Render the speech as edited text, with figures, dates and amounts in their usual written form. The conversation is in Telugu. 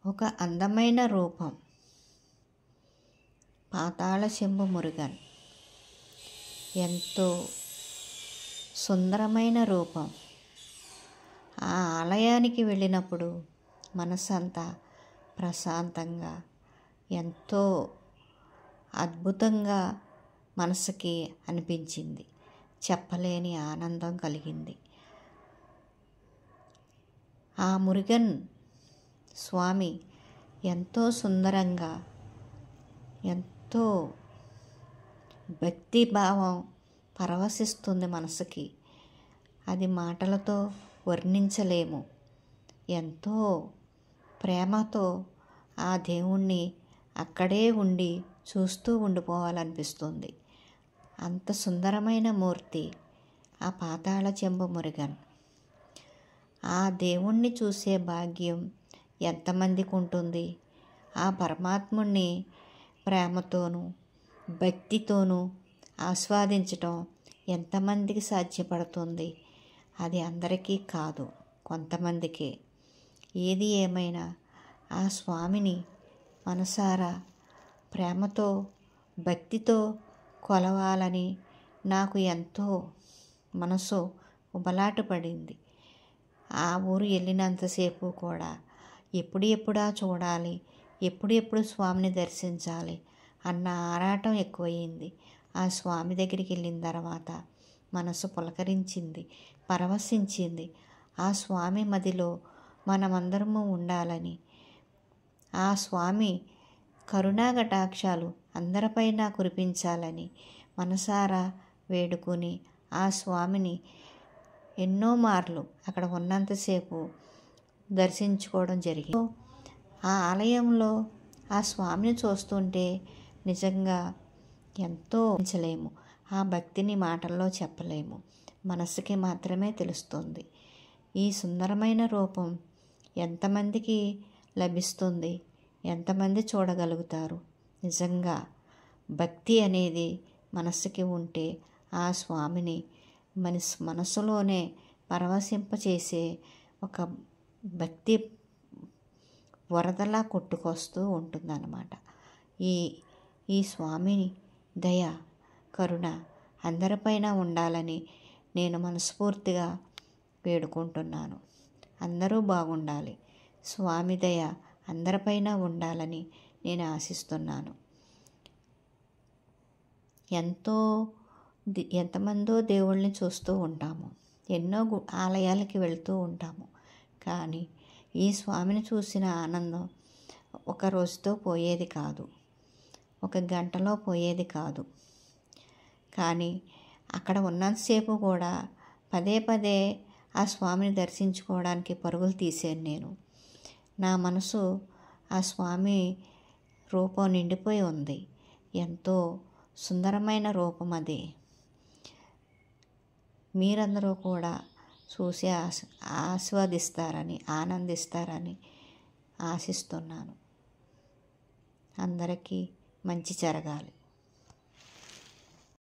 ఒక అందమైన రూపం. పాతాళ శంభు మురుగన్ ఎంతో సుందరమైన రూపం. ఆ ఆలయానికి వెళ్ళినప్పుడు మనసంతా ప్రశాంతంగా ఎంతో అద్భుతంగా మనసుకి అనిపించింది. చెప్పలేని ఆనందం కలిగింది. ఆ మురుగన్ స్వామి ఎంతో సుందరంగా, ఎంతో భక్తి భావం పరవశిస్తుంది మనసుకి. అది మాటలతో వర్ణించలేము. ఎంతో ప్రేమతో ఆ దేవుణ్ణి అక్కడే ఉండి చూస్తూ ఉండిపోవాలనిపిస్తుంది. అంత సుందరమైన మూర్తి ఆ పాతాళ చెంబు మురుగన్. ఆ దేవుణ్ణి చూసే భాగ్యం ఎంతమందికి ఉంటుంది? ఆ పరమాత్ముణ్ణి ప్రేమతోనూ భక్తితోనూ ఆస్వాదించటం ఎంతమందికి సాధ్యపడుతుంది? అది అందరికీ కాదు, కొంతమందికే. ఏది ఏమైనా ఆ స్వామిని మనసారా ప్రేమతో భక్తితో కొలవాలని నాకు ఎంతో మనసు ఉబలాట పడింది. ఆ ఊరు వెళ్ళినంతసేపు కూడా ఎప్పుడెప్పుడా చూడాలి, ఎప్పుడు స్వామిని దర్శించాలి అన్న ఆరాటం ఎక్కువయింది. ఆ స్వామి దగ్గరికి వెళ్ళిన తర్వాత మనసు పులకరించింది, పరవశించింది. ఆ స్వామి మదిలో మనమందరము ఉండాలని, ఆ స్వామి కరుణాకటాక్షాలు అందరిపైన కురిపించాలని మనసారా వేడుకొని ఆ స్వామిని ఎన్నో మార్లు అక్కడ ఉన్నంతసేపు దర్శించుకోవడం జరిగింది. ఆ ఆలయంలో ఆ స్వామిని చూస్తుంటే నిజంగా ఎంతో ఉంచలేము. ఆ భక్తిని మాటల్లో చెప్పలేము, మనసుకి మాత్రమే తెలుస్తుంది. ఈ సుందరమైన రూపం ఎంతమందికి లభిస్తుంది? ఎంతమంది చూడగలుగుతారు? నిజంగా భక్తి అనేది మనసుకి ఉంటే ఆ స్వామిని మనసులోనే పరవశింపచేసే ఒక భక్తి వరదలా కొట్టుకొస్తూ ఉంటుందన్నమాట. ఈ స్వామి దయ కరుణ అందరిపైన ఉండాలని నేను మనస్ఫూర్తిగా వేడుకుంటున్నాను. అందరూ బాగుండాలి, స్వామి దయ అందరిపైన ఉండాలని నేను ఆశిస్తున్నాను. ఎంతమందో దేవుళ్ళని చూస్తూ ఉంటాము, ఎన్నో ఆలయాలకి వెళ్తూ ఉంటాము. కానీ ఈ స్వామిని చూసిన ఆనందం ఒక రోజుతో పోయేది కాదు, ఒక గంటలో పోయేది కాదు. కానీ అక్కడ ఉన్నంతసేపు కూడా పదే పదే ఆ స్వామిని దర్శించుకోవడానికి పరుగులు తీసాను నేను. నా మనసు ఆ స్వామి రూపం నిండిపోయి ఉంది. ఎంతో సుందరమైన రూపం అది. మీరందరూ కూడా చూసి ఆస్వాదిస్తారని, ఆనందిస్తారని ఆశిస్తున్నాను. అందరికీ మంచి జరగాలి.